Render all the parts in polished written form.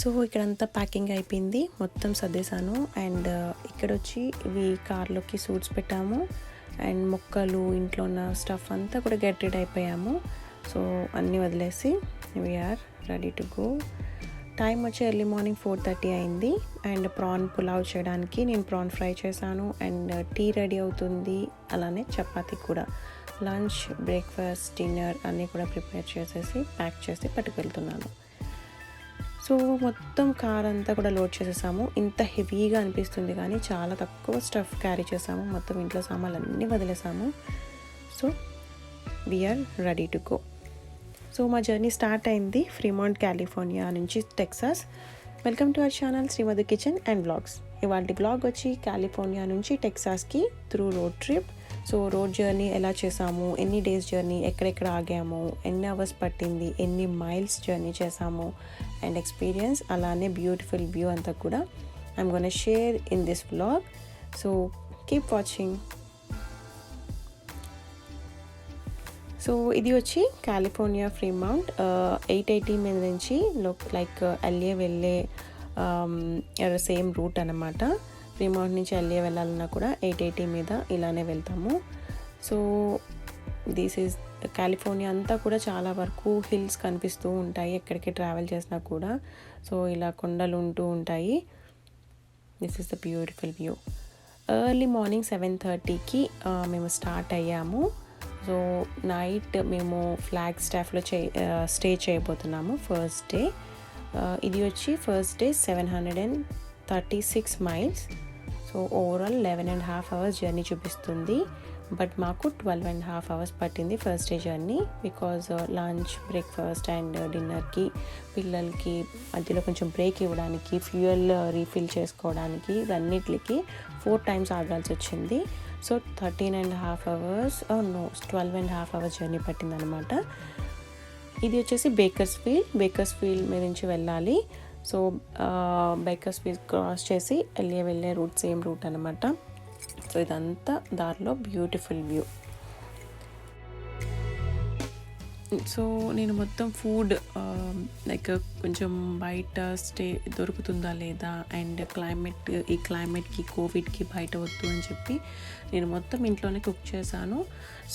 So ఇక్కడంతా packing అయిపోయింది, మొత్తం సర్దేశాను. అండ్ ఇక్కడొచ్చి ఇవి కార్లోకి సూట్స్ పెట్టాము. అండ్ మొక్కలు, ఇంట్లో ఉన్న స్టఫ్ అంతా కూడా గెట్ రెడీ అయిపోయాము. సో అన్నీ వదిలేసి we are ready to go. Time వచ్చి ఎర్లీ మార్నింగ్ 4:30 అయింది. అండ్ ప్రాన్ పులావ్ చేయడానికి నేను ప్రాన్ ఫ్రై చేశాను. అండ్ టీ రెడీ అవుతుంది, అలానే చపాతీ కూడా. లంచ్, బ్రేక్ఫాస్ట్, డిన్నర్ అన్నీ కూడా ప్రిపేర్ చేసేసి ప్యాక్ చేసి పట్టుకెళ్తున్నాను. సో మొత్తం కార్ అంతా కూడా లోడ్ చేసేసాము. ఇంత హెవీగా అనిపిస్తుంది కానీ చాలా తక్కువ స్టఫ్ క్యారీ చేసాము. మొత్తం ఇంట్లో సామాన్లు అన్నీ వదిలేసాము. So we are ready to go. So మా జర్నీ స్టార్ట్ అయింది ఫ్రీమాంట్, కాలిఫోర్నియా నుంచి Texas. Welcome to our channel Srimadhu kitchen and vlogs. ఇవాళ బ్లాగ్ వచ్చి కాలిఫోర్నియా నుంచి టెక్సాస్కి through road trip. So road journey ఎలా చేసాము, ఎన్ని డేస్ జర్నీ, ఎక్కడెక్కడ ఆగాము, ఎన్ని అవర్స్ పట్టింది, ఎన్ని మైల్స్ జర్నీ చేసాము అండ్ ఎక్స్పీరియన్స్, అలానే బ్యూటిఫుల్ వ్యూ అంతా కూడా I'm gonna share in this vlog. So keep watching. So ఇది వచ్చి కాలిఫోర్నియా ఫ్రీమౌంట్ 880 మీద నుంచి లైక్ ఎల్ఏ వెళ్ళే సేమ్ రూట్ అనమాట. ఫ్రీమౌంట్ నుంచి ఎల్ఏ వెళ్ళాలన్నా కూడా 880 మీద ఇలానే వెళ్తాము. సో దిస్ ఈజ్ కాలిఫోర్నియా అంతా కూడా చాలా వరకు హిల్స్ కనిపిస్తూ ఉంటాయి ఎక్కడికి ట్రావెల్ చేసినా కూడా. సో ఇలా కొండలు ఉంటూ ఉంటాయి. This is the beautiful view. Early morning 7:30కి మేము స్టార్ట్ అయ్యాము. సో నైట్ మేము ఫ్లాగ్ స్టాఫ్లో స్టే చేయబోతున్నాము ఫస్ట్ డే. ఇది వచ్చి first day 736 miles. So overall 11.5 hours journey చూపిస్తుంది. బట్ మాకు 12.5 అవర్స్ పట్టింది first day journey. Because lunch, breakfast and డిన్నర్కి, పిల్లలకి మధ్యలో కొంచెం బ్రేక్ ఇవ్వడానికి, ఫ్యూయల్ రీఫిల్ చేసుకోవడానికి, ఇవన్నిటికి 4 times ఆగాల్సి వచ్చింది. సో 13.5 అవర్స్ 12.5 అవర్స్ జర్నీ పట్టిందనమాట. ఇది వచ్చేసి బేకర్స్ఫీల్డ్ మీద నుంచి వెళ్ళాలి. సో బేకర్స్ఫీల్డ్ క్రాస్ చేసి వెళ్ళే రూట్ సేమ్ రూట్ అనమాట. సో ఇదంతా దారిలో బ్యూటిఫుల్ వ్యూ. సో నేను మొత్తం ఫుడ్ లైక్ కొంచెం బయట స్టే దొరుకుతుందా లేదా, అండ్ ఈ క్లైమేట్కి, కోవిడ్కి బయట వద్దు అని చెప్పి నేను మొత్తం ఇంట్లోనే కుక్ చేశాను.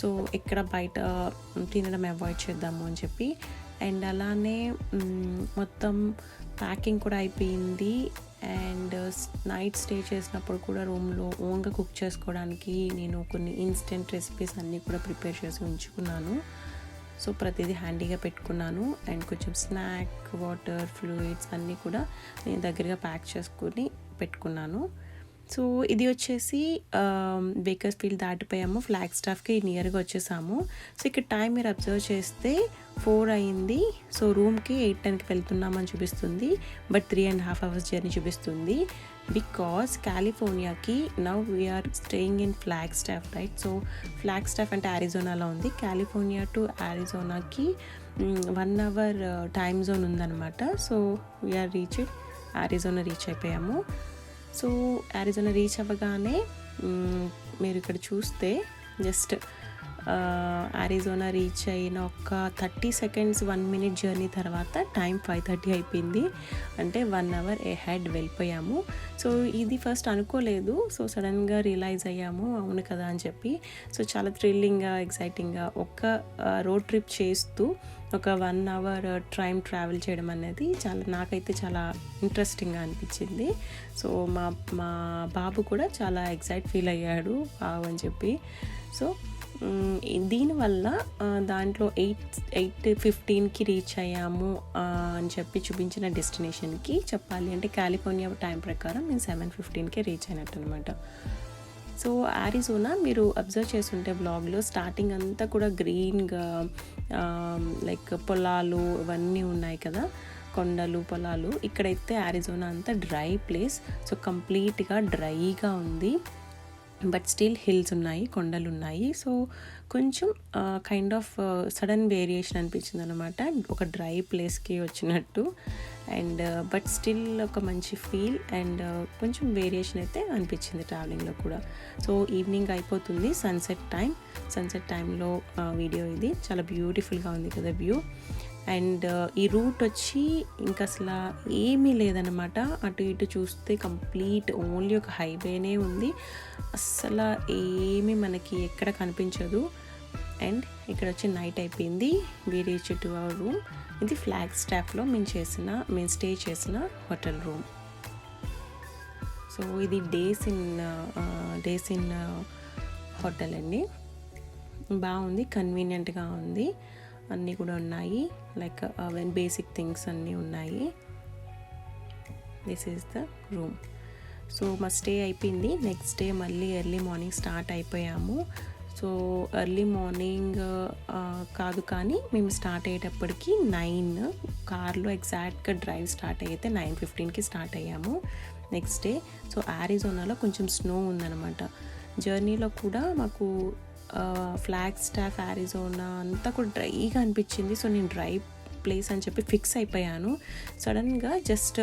సో ఇక్కడ బయట తినడం అవాయిడ్ చేద్దాము అని చెప్పి. అండ్ అలానే మొత్తం ప్యాకింగ్ కూడా అయిపోయింది. అండ్ నైట్ స్టే చేసినప్పుడు కూడా రూమ్లో ఓన్గా కుక్ చేసుకోవడానికి నేను కొన్ని ఇన్స్టెంట్ రెసిపీస్ అన్నీ కూడా ప్రిపేర్ చేసి ఉంచుకున్నాను. సో ప్రతిదీ హ్యాండీగా పెట్టుకున్నాను. అండ్ కొంచెం స్నాక్, వాటర్, ఫ్లూయిడ్స్ అన్నీ కూడా నేను దగ్గరగా ప్యాక్ చేసుకుని పెట్టుకున్నాను. సో ఇది వచ్చేసి బేకర్స్ఫీల్డ్ దాటిపోయాము, ఫ్లాగ్ స్టాఫ్కి నియర్గా వచ్చేసాము. సో ఇక్కడ టైం మీరు అబ్జర్వ్ చేస్తే 4 అయింది. సో రూమ్కి 8:10కి వెళ్తున్నామని చూపిస్తుంది, బట్ 3.5 అవర్స్ జర్నీ చూపిస్తుంది. బికాస్ కాలిఫోర్నియాకి now we are staying in Flagstaff, right? So Flagstaff అంటే అరిజోనాలో ఉంది. కాలిఫోర్నియా టు అరిజోనాకి 1 అవర్ టైమ్ జోన్ ఉందన్నమాట. సో వీఆర్ అరిజోనా రీచ్ అయిపోయాము. సో అరిజోనా రీచ్ అవ్వగానే మీరు ఇక్కడ చూస్తే జస్ట్ అరిజోనా రీచ్ అయిన ఒక 30 seconds 1 minute జర్నీ తర్వాత టైం 5:30 అయిపోయింది. అంటే 1 hour అహెడ్ వెళ్ళిపోయాము. సో ఇది ఫస్ట్ అనుకోలేదు. సో సడన్గా రియలైజ్ అయ్యాము అవును కదా అని చెప్పి. సో చాలా థ్రిల్లింగ్గా, ఎక్సైటింగ్గా ఒక రోడ్ ట్రిప్ చేస్తూ ఒక 1 hour ట్రైన్ ట్రావెల్ చేయడం అనేది నాకైతే చాలా ఇంట్రెస్టింగ్గా అనిపించింది. సో మా బాబు కూడా చాలా ఎక్సైట్ ఫీల్ అయ్యాడు అని చెప్పి. సో దీనివల్ల దాంట్లో 8:15కి రీచ్ అయ్యాము అని చెప్పి చూపించిన డెస్టినేషన్కి చెప్పాలి అంటే కాలిఫోర్నియా టైం ప్రకారం నేను 7:15కే రీచ్ అయినట్టు అనమాట. సో అరిజోనా మీరు అబ్జర్వ్ చేస్తుంటే బ్లాగ్లో స్టార్టింగ్ అంతా కూడా గ్రీన్గా లైక్ పొలాలు ఇవన్నీ ఉన్నాయి కదా, కొండలు, పొలాలు. ఇక్కడైతే అరిజోనా అంతా డ్రై ప్లేస్. సో కంప్లీట్గా డ్రైగా ఉంది. బట్ స్టిల్ హిల్స్ ఉన్నాయి, కొండలు ఉన్నాయి. సో కొంచెం కైండ్ ఆఫ్ సడన్ వేరియేషన్ అనిపించింది అనమాట, ఒక డ్రై ప్లేస్కి వచ్చినట్టు. అండ్ బట్ స్టిల్ ఒక మంచి ఫీల్ అండ్ కొంచెం వేరియేషన్ అయితే అనిపించింది ట్రావెలింగ్లో కూడా. సో ఈవినింగ్ అయిపోతుంది, సన్సెట్ టైంలో వీడియో ఇది చాలా బ్యూటిఫుల్గా ఉంది కదా వ్యూ. అండ్ ఈ రూట్ వచ్చి ఇంకా అసలు ఏమీ లేదనమాట. అటు ఇటు చూస్తే కంప్లీట్ ఓన్లీ ఒక హైవేనే ఉంది. అస్సలు ఏమీ మనకి ఎక్కడ కనిపించదు. అండ్ ఇక్కడ వచ్చి నైట్ అయిపోయింది. We reach to our room. ఇది ఫ్లాగ్ స్టాఫ్లో మేము స్టే చేసిన హోటల్ రూమ్. సో ఇది డేస్ ఇన్ హోటల్ అండి. బాగుంది, కన్వీనియంట్గా ఉంది, అన్నీ కూడా ఉన్నాయి. లైక్ బేసిక్ థింగ్స్ అన్నీ ఉన్నాయి. This is the room. So మా స్టే అయిపోయింది. నెక్స్ట్ డే మళ్ళీ ఎర్లీ మార్నింగ్ స్టార్ట్ అయిపోయాము. సో ఎర్లీ మార్నింగ్ కాదు కానీ మేము స్టార్ట్ అయ్యేటప్పటికి 9 కార్లో ఎగ్జాక్ట్గా డ్రైవ్ స్టార్ట్ అయితే 9:15కి స్టార్ట్ అయ్యాము నెక్స్ట్ డే. సో ఆరిజోనాలో కొంచెం స్నో ఉందన్నమాట. జర్నీలో కూడా మాకు ఫ్లాగ్ స్టాఫ్ ఆరిజోనా అంతా కూడా డ్రైగా అనిపించింది. సో నేను డ్రై ప్లేస్ అని చెప్పి ఫిక్స్ అయిపోయాను. సడన్గా జస్ట్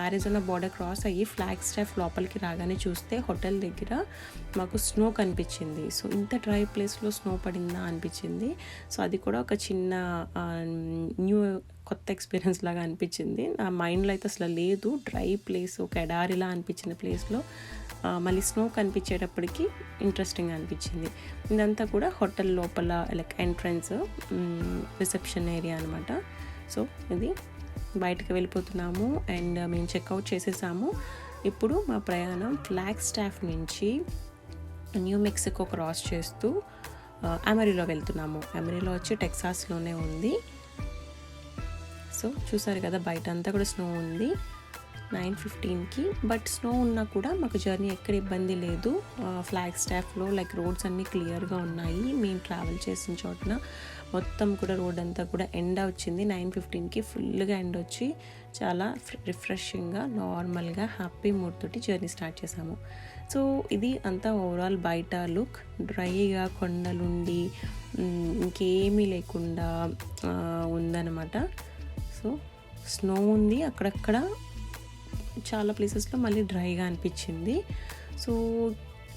ఆరిజోనా బార్డర్ క్రాస్ అయ్యి ఫ్లాగ్ స్టాఫ్ లోపలికి రాగానే చూస్తే హోటల్ దగ్గర మాకు స్నో కనిపించింది. సో ఇంత డ్రై ప్లేస్లో స్నో పడిందా అనిపించింది. సో అది కూడా ఒక చిన్న కొత్త ఎక్స్పీరియన్స్ లాగా అనిపించింది. నా మైండ్లో అయితే అసలు లేదు. డ్రై ప్లేస్, ఒక ఎడారిలా అనిపించిన ప్లేస్లో మళ్ళీ స్నో కనిపించేటప్పటికి ఇంట్రెస్టింగ్గా అనిపించింది. ఇదంతా కూడా హోటల్ లోపల లైక్ ఎంట్రన్స్ రిసెప్షన్ ఏరియా అనమాట. సో ఇది బయటకు వెళ్ళిపోతున్నాము అండ్ మేము చెక్అవుట్ చేసేసాము. ఇప్పుడు మా ప్రయాణం ఫ్లాగ్ స్టాఫ్ నుంచి న్యూ మెక్సికో క్రాస్ చేస్తూ అమెరిలో వెళ్తున్నాము. అమెరిలో వచ్చి టెక్సాస్లోనే ఉంది. సో చూసారు కదా, బయట అంతా కూడా స్నో ఉంది 9:15కి. బట్ స్నో ఉన్నా కూడా మాకు జర్నీ ఎక్కడ ఇబ్బంది లేదు. ఫ్లాగ్ స్టాఫ్లో లైక్ రోడ్స్ అన్నీ క్లియర్గా ఉన్నాయి. మేము ట్రావెల్ చేసిన చోటన మొత్తం కూడా రోడ్ అంతా కూడా ఎండ వచ్చింది. 9:15కి ఫుల్గా ఎండ వచ్చి చాలా రిఫ్రెషింగ్గా నార్మల్గా హ్యాపీ మూడ్ తోటి జర్నీ స్టార్ట్ చేసాము. సో ఇది అంతా ఓవరాల్ బయట లుక్. డ్రైగా కొండలుండి ఇంకేమీ లేకుండా ఉందన్నమాట. సో స్నో ఉంది అక్కడక్కడ, చాలా ప్లేసెస్లో మళ్ళీ డ్రైగా అనిపించింది. సో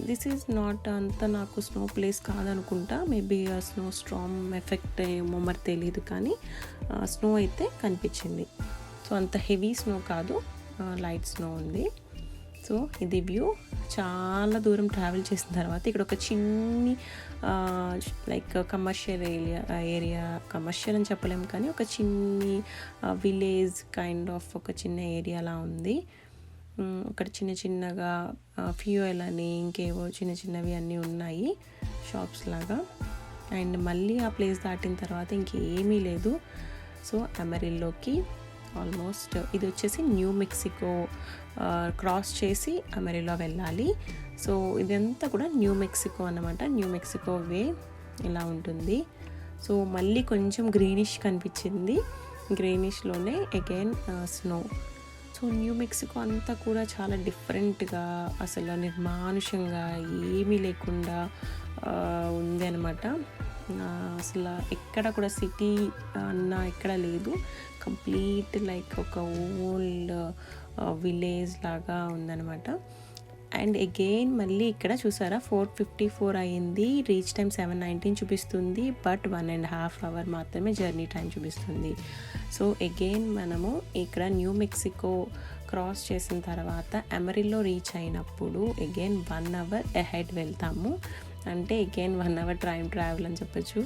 దిస్ ఈజ్ నాట్ అంత నాకు స్నో ప్లేస్ కాదనుకుంటా. మేబీ స్నో స్ట్రామ్ ఎఫెక్ట్ ఏమో మరి తెలియదు, కానీ స్నో అయితే కనిపించింది. సో అంత హెవీ స్నో కాదు, లైట్ స్నో ఉంది. సో ఇది వ్యూ. చాలా దూరం ట్రావెల్ చేసిన తర్వాత ఇక్కడ ఒక చిన్ని లైక్ కమర్షియల్ ఏరియా కమర్షియల్ అని చెప్పలేము కానీ ఒక చిన్ని విలేజ్ కైండ్ ఆఫ్ ఒక చిన్న ఏరియాలా ఉంది. అక్కడ చిన్న చిన్నగా ఫ్యూయల్ అని ఇంకేవో చిన్న చిన్నవి అన్నీ ఉన్నాయి షాప్స్ లాగా. అండ్ మళ్ళీ ఆ ప్లేస్ దాటిన తర్వాత ఇంకేమీ లేదు. సో అమెరిల్లోకి ఆల్మోస్ట్ ఇది వచ్చేసి న్యూ మెక్సికో క్రాస్ చేసి అమెరిలో వెళ్ళాలి. సో ఇదంతా కూడా న్యూ మెక్సికో అన్నమాట. న్యూ మెక్సికో వే ఇలా ఉంటుంది. సో మళ్ళీ కొంచెం గ్రీనిష్ కనిపించింది. గ్రీనిష్లోనే again snow. So New Mexico అంతా కూడా చాలా డిఫరెంట్గా, అసలు నిర్మానుషంగా ఏమీ లేకుండా ఉంది అనమాట. అసలు ఎక్కడ కూడా సిటీ అన్న ఎక్కడ లేదు. కంప్లీట్ లైక్ ఒక ఓల్డ్ విలేజ్ లాగా ఉందన్నమాట. అండ్ అగైన్ మళ్ళీ ఇక్కడ చూసారా 4:54 అయింది. రీచ్ టైం 7:19 చూపిస్తుంది. బట్ 1.5 hour మాత్రమే జర్నీ టైం చూపిస్తుంది. సో అగైన్ మనము ఇక్కడ న్యూ మెక్సికో క్రాస్ చేసిన తర్వాత అమెరిలో రీచ్ అయినప్పుడు అగైన్ 1 hour అహెడ్ వెళ్తాము. అంటే అగైన్ 1 hour ట్రావెల్ అని చెప్పచ్చు.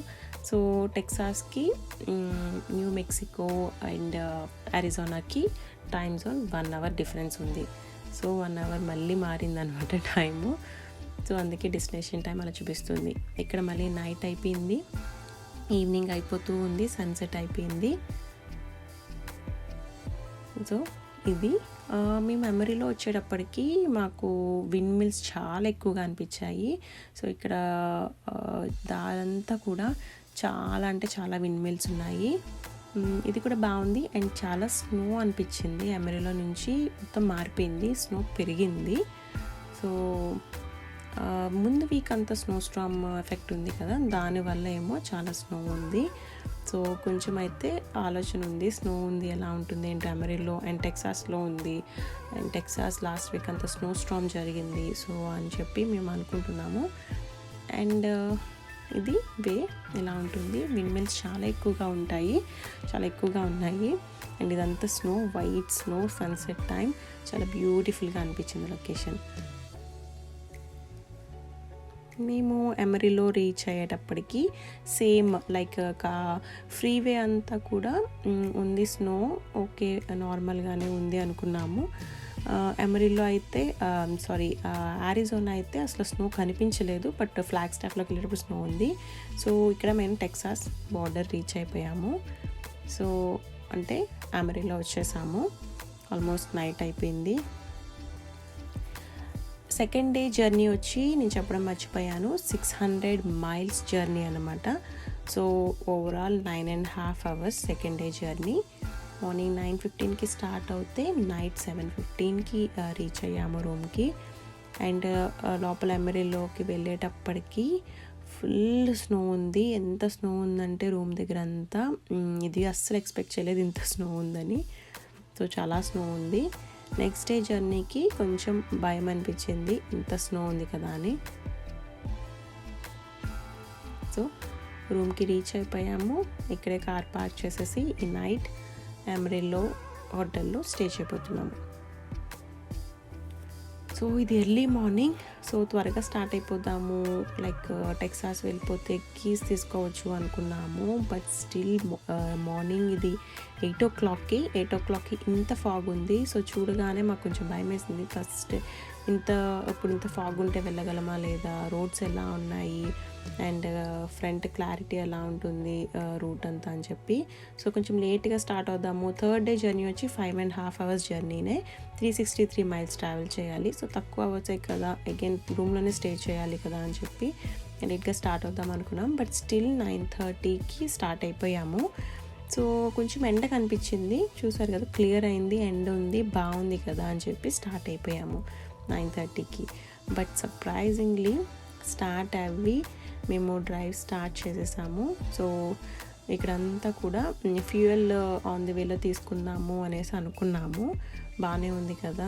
సో టెక్సాస్కి న్యూ మెక్సికో అండ్ అరిజోనాకి టైమ్ జోన్ 1 hour డిఫరెన్స్ ఉంది. సో 1 hour మళ్ళీ మారిందనమాట టైము. సో అందుకే డెస్టినేషన్ టైం అలా చూపిస్తుంది. ఇక్కడ మళ్ళీ నైట్ అయిపోయింది, ఈవినింగ్ అయిపోతూ ఉంది, సన్సెట్ అయిపోయింది. సో ఇది మేము మెమరీలో వచ్చేటప్పటికి మాకు విండ్ మిల్స్ చాలా ఎక్కువగా అనిపించాయి. సో ఇక్కడ దారంతా కూడా చాలా అంటే చాలా విండ్ మిల్స్ ఉన్నాయి. ఇది కూడా బాగుంది. అండ్ చాలా స్నో అనిపించింది. అమెరిలో నుంచి మొత్తం మారిపోయింది, స్నో పెరిగింది. సో ముందు వీక్ అంతా స్నో స్టార్మ్ ఎఫెక్ట్ ఉంది కదా, దానివల్ల ఏమో చాలా స్నో ఉంది. సో కొంచెం అయితే ఆలోచన ఉంది, స్నో ఉంది ఎలా ఉంటుంది ఏంటి అమెరిలో. అండ్ టెక్సాస్లో ఉంది. అండ్ టెక్సాస్ లాస్ట్ వీక్ అంతా స్నో స్టార్మ్ జరిగింది. సో అని చెప్పి మేము అనుకుంటున్నాము. అండ్ ఇది వే ఇలా ఉంటుంది. విండ్ మిల్స్ చాలా ఎక్కువగా ఉన్నాయి. అండ్ ఇదంతా snow, white snow, sunset time చాలా బ్యూటిఫుల్గా అనిపించింది లొకేషన్. మేము ఎమరిలో రీచ్ అయ్యేటప్పటికి సేమ్ లైక్ ఫ్రీవే అంతా కూడా ఉంది, స్నో ఓకే నార్మల్గానే ఉంది అనుకున్నాము. ఎమరిలో అయితే యారిజోనా అయితే అసలు స్నో కనిపించలేదు, బట్ ఫ్లాగ్స్టాఫ్లోకి వెళ్ళేటప్పుడు స్నో ఉంది. సో ఇక్కడ మేము టెక్సాస్ బార్డర్ రీచ్ అయిపోయాము. సో అంటే ఎమరిలో వచ్చేసాము. ఆల్మోస్ట్ నైట్ అయిపోయింది. సెకండ్ డే జర్నీ వచ్చి నేను చెప్పడం మర్చిపోయాను, 600 మైల్స్ జర్నీ అనమాట. So overall 9.5 hours second day journey. Morning 9:15కి స్టార్ట్ అవుతే నైట్ 7:15కి రీచ్ అయ్యాము రూమ్కి. అండ్ లోపల ఎమరిలోకి వెళ్ళేటప్పటికి ఫుల్ స్నో ఉంది. ఎంత స్నో ఉందంటే రూమ్ దగ్గర అంతా, ఇది అస్సలు ఎక్స్పెక్ట్ చేయలేదు ఇంత స్నో ఉందని. సో చాలా స్నో ఉంది. నెక్స్ట్ డే జర్నీకి కొంచెం భయం అనిపించింది, ఇంత స్నో ఉంది కదా అని. సో రూమ్కి రీచ్ అయిపోయాము. ఇక్కడే కార్ పార్క్ చేసేసి ఈ నైట్ ఎమరిలో హోటల్లో స్టే చేయబోతున్నాము. సో ఇది ఎర్లీ మార్నింగ్, సో త్వరగా స్టార్ట్ అయిపోదాము, లైక్ టెక్సాస్ వెళ్ళిపోతే కీస్ తీసుకోవచ్చు అనుకున్నాము. బట్ స్టిల్ మార్నింగ్ ఇది 8 o'clockకి ఇంత ఫాగ్ ఉంది. సో చూడగానే మాకు కొంచెం భయం వేసింది. ఫస్ట్ ఇంత ఫాగ్ ఉంటే వెళ్ళగలమా లేదా, రోడ్స్ ఎలా ఉన్నాయి అండ్ ఫ్రంట్ క్లారిటీ ఎలా ఉంటుంది రూట్ అంతా అని చెప్పి. సో కొంచెం లేట్గా స్టార్ట్ అవుదాము. థర్డ్ డే జర్నీ వచ్చి 5.5 hours జర్నీనే, 363 miles ట్రావెల్ చేయాలి. సో తక్కువ అవర్సే కదా, అగైన్ రూమ్లోనే స్టే చేయాలి కదా అని చెప్పి లేట్గా స్టార్ట్ అవుదాం అనుకున్నాం. బట్ స్టిల్ 9:30కి స్టార్ట్ అయిపోయాము. సో కొంచెం ఎండ కనిపించింది, చూసారు కదా, క్లియర్ అయింది, ఎండ ఉంది, బాగుంది కదా అని చెప్పి స్టార్ట్ అయిపోయాము 9:30కి. బట్ సర్ప్రైజింగ్లీ స్టార్ట్ అవ్వి మేము డ్రైవ్ స్టార్ట్ చేసేసాము. సో ఇక్కడంతా కూడా ఫ్యూయల్ ఆన్ ది వేలో తీసుకుందాము అనేసి అనుకున్నాము. బాగానే ఉంది కదా,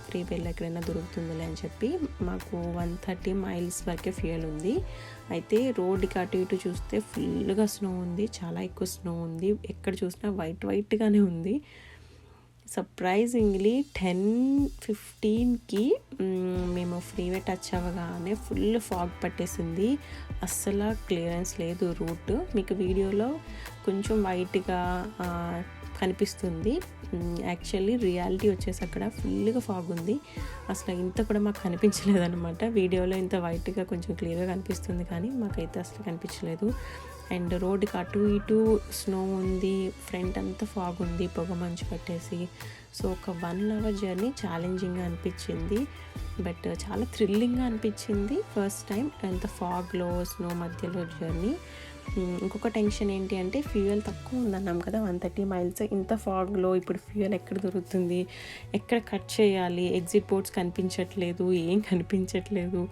ఫ్రీ వేలో ఎక్కడైనా దొరుకుతుందిలే అని చెప్పి మాకు 130 miles వరకే ఫ్యూయల్ ఉంది. అయితే రోడ్డుకి అటు ఇటు చూస్తే ఫుల్గా స్నో ఉంది, చాలా ఎక్కువ స్నో ఉంది, ఎక్కడ చూసినా వైట్గానే ఉంది. సర్ప్రైజింగ్లీ 10:15కి మేము ఫ్రీవే టచ్ అవ్వగానే ఫుల్ ఫాగ్ పట్టేసింది, అస్సలు క్లియరెన్స్ లేదు రూట్. మీకు వీడియోలో కొంచెం వైట్గా కనిపిస్తుంది, యాక్చువల్లీ రియాలిటీ వచ్చేసి అక్కడ ఫుల్గా ఫాగ్ ఉంది. అసలు ఇంత కూడా మాకు కనిపించలేదు అనమాట. వీడియోలో ఇంత వైట్గా కొంచెం క్లియర్గా కనిపిస్తుంది కానీ మాకైతే అసలు కనిపించలేదు. అండ్ రోడ్డుకి అటు ఇటు స్నో ఉంది, ఫ్రంట్ అంతా ఫాగ్ ఉంది, పొగ మంచు పట్టేసి. సో ఒక 1 hour జర్నీ ఛాలెంజింగ్గా అనిపించింది, బట్ చాలా థ్రిల్లింగ్గా అనిపించింది ఫస్ట్ టైం అంత ఫాగ్లో స్నో మధ్యలో జర్నీ. ఇంకొక టెన్షన్ ఏంటి అంటే ఫ్యూయల్ తక్కువ ఉందన్నాం కదా, 130 miles, ఇంత ఫాగ్లో ఇప్పుడు ఫ్యూయల్ ఎక్కడ దొరుకుతుంది, ఎక్కడ కట్ చేయాలి, ఎగ్జిట్ బోర్డ్స్ కనిపించట్లేదు, ఏం కనిపించట్లేదు.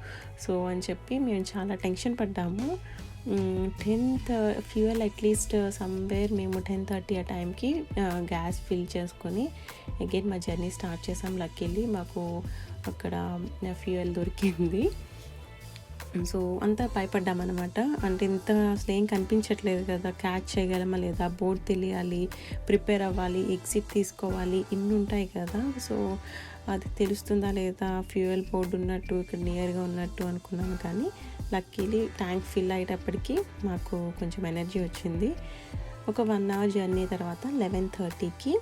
సో అని చెప్పి మేము చాలా టెన్షన్ పడ్డాము. 10th ఫ్యూయల్ అట్లీస్ట్ సమ్వేర్ మేము 10:30 ఆ టైంకి గ్యాస్ ఫిల్ చేసుకొని అగైన్ మా జర్నీ స్టార్ట్ చేసాం. లక్కీలీ మాకు అక్కడ ఫ్యూయల్ దొరికింది. సో అంతా భయపడ్డామన్నమాట, అంటే ఇంత అసలు ఏం కనిపించట్లేదు కదా, క్యాచ్ చేయగలమా లేదా, బోర్డ్ తెలియాలి, ప్రిపేర్ అవ్వాలి, ఎగ్జిట్ తీసుకోవాలి, ఇన్ని ఉంటాయి కదా. సో అది తెలుస్తుందా లేదా, ఫ్యూయల్ బోర్డు ఉన్నట్టు ఇక్కడ నియర్గా ఉన్నట్టు అనుకున్నాను. కానీ లక్కీలీ ట్యాంక్ ఫిల్ అయ్యేటప్పటికి మాకు కొంచెం ఎనర్జీ వచ్చింది. ఒక 1 hour జర్నీ తర్వాత 11:30కి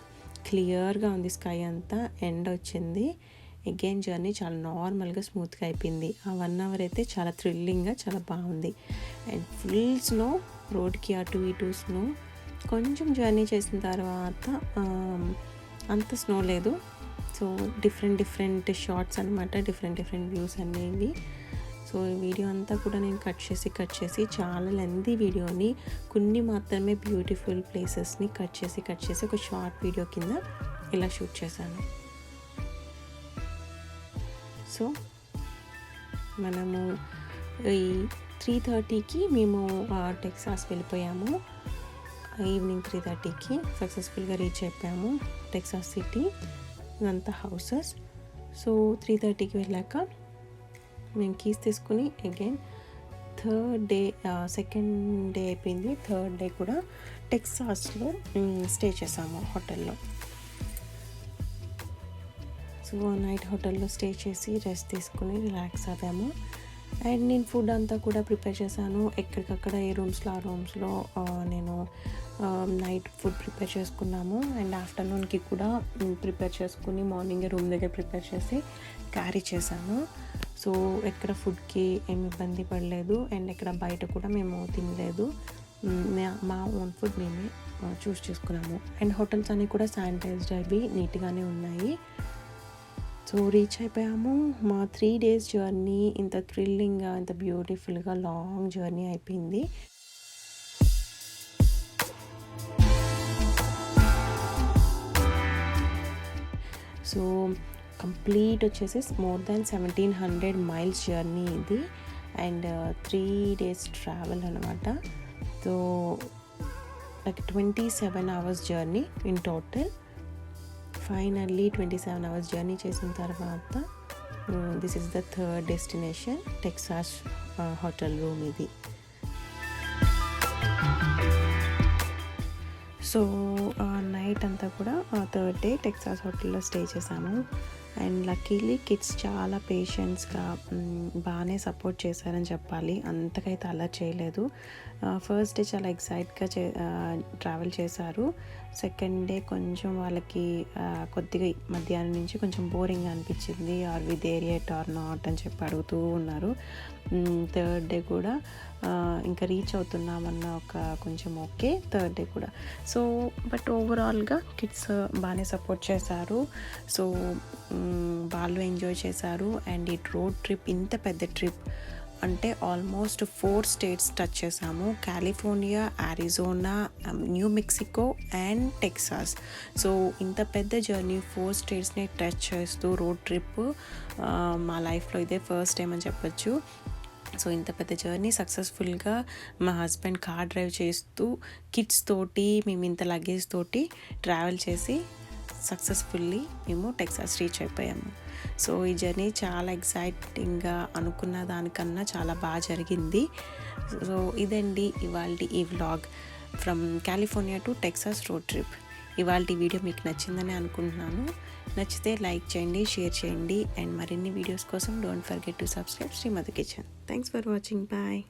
క్లియర్గా ఉంది స్కై అంతా, ఎండ్ వచ్చింది. అగైన్ జర్నీ చాలా నార్మల్గా స్మూత్గా అయిపోయింది. ఆ 1 hour అయితే చాలా థ్రిల్లింగ్గా చాలా బాగుంది. అండ్ ఫుల్ స్నో, రోడ్కి అటు ఇటు స్నో. కొంచెం జర్నీ చేసిన తర్వాత అంత స్నో లేదు. సో డిఫరెంట్ షార్ట్స్ అనమాట, డిఫరెంట్ వ్యూస్ అనేవి. సో ఈ వీడియో అంతా కూడా నేను కట్ చేసి చాలా లెంతీ వీడియోని, కొన్ని మాత్రమే బ్యూటిఫుల్ ప్లేసెస్ని కట్ చేసి ఒక షార్ట్ వీడియో కింద ఇలా షూట్ చేశాను. సో మనము ఈ 3:30కి మేము టెక్సాస్ వెళ్ళిపోయాము. ఈవినింగ్ 3:30కి సక్సెస్ఫుల్గా రీచ్ అయిపోయాము టెక్సాస్ సిటీ. ఇదంతా హౌసెస్. సో 3:30కి వెళ్ళాక మేము కీస్ తీసుకుని again third day second day అయిపోయింది. థర్డ్ డే కూడా టెక్సాస్లో స్టే చేసాము హోటల్లో. సో నైట్ హోటల్లో స్టే చేసి రెస్ట్ తీసుకుని రిలాక్స్ అవ్వాము. అండ్ నేను ఫుడ్ అంతా కూడా ప్రిపేర్ చేశాను. ఎక్కడికక్కడ ఏ రూమ్స్లో ఆ రూమ్స్లో నేను నైట్ ఫుడ్ ప్రిపేర్ చేసుకున్నాము. అండ్ ఆఫ్టర్నూన్కి కూడా ప్రిపేర్ చేసుకుని మార్నింగ్ రూమ్ దగ్గర ప్రిపేర్ చేసి క్యారీ చేశాను. సో ఎక్కడ ఫుడ్కి ఏమి ఇబ్బంది పడలేదు. అండ్ ఎక్కడ బయట కూడా మేము తినలేదు. మా ఓన్ ఫుడ్ మేమే చూస్ చేసుకున్నాము. అండ్ హోటల్స్ అన్నీ కూడా శానిటైజ్డ్ అవి నీట్గానే ఉన్నాయి. సో రీచ్ అయిపోయాము. మా 3 days జర్నీ ఇంత థ్రిల్లింగ్గా, ఇంత బ్యూటిఫుల్గా లాంగ్ జర్నీ అయిపోయింది. సో కంప్లీట్ వచ్చేసి మోర్ దాన్ 1700 miles జర్నీ ఇది. అండ్ 3 days ట్రావెల్ అనమాట. So like 27 hours journey in total. Finally 27 hours journey చేసిన తర్వాత this is the third destination, Texas hotel room ఇది. సో నైట్ అంతా కూడా థర్డ్ డే టెక్సాస్ హోటల్లో stay చేసాము. అండ్ లక్కీలీ కిడ్స్ చాలా పేషెన్స్గా బాగానే సపోర్ట్ చేశారని చెప్పాలి. అంతకైతే అలా చేయలేదు. ఫస్ట్ డే చాలా ఎక్సైట్గా ట్రావెల్ చేశారు. సెకండ్ డే కొంచెం వాళ్ళకి కొద్దిగా మధ్యాహ్నం నుంచి కొంచెం బోరింగ్ అనిపించింది. Are we there yet or not అని చెప్పి అడుగుతూ ఉన్నారు. థర్డ్ డే కూడా ఇంకా రీచ్ అవుతున్నామన్న ఒక కొంచెం ఓకే థర్డ్ డే కూడా. సో బట్ ఓవరాల్గా కిడ్స్ బాగానే సపోర్ట్ చేశారు. సో వాళ్ళు ఎంజాయ్ చేశారు. అండ్ ఈ రోడ్ ట్రిప్, ఇంత పెద్ద ట్రిప్ అంటే ఆల్మోస్ట్ 4 states టచ్ చేసాము. California, Arizona, new Mexico and Texas. So ఇంత పెద్ద జర్నీ 4 statesని టచ్ చేస్తూ రోడ్ ట్రిప్ మా లైఫ్లో ఇదే ఫస్ట్ టైం అని చెప్పొచ్చు. సో ఇంత పెద్ద జర్నీ సక్సెస్ఫుల్గా మా హస్బెండ్ కార్ డ్రైవ్ చేస్తూ కిడ్స్ తోటి మేము ఇంత లగేజ్ తోటి ట్రావెల్ చేసి సక్సెస్ఫుల్లీ మేము టెక్సాస్ రీచ్ అయిపోయాము. సో ఈ జర్నీ చాలా ఎక్సైటింగ్గా అనుకున్న దానికన్నా చాలా బాగా జరిగింది. సో ఇదండి ఇవాల్టి ఈ vlog from California to Texas road trip. ఇవాల్టి వీడియో మీకు నచ్చిందని అనుకుంటున్నాను. నచ్చితే లైక్ చేయండి, షేర్ చేయండి. అండ్ మరిన్ని వీడియోస్ కోసం don't forget to subscribe Srimathi kitchen. Thanks for watching. Bye.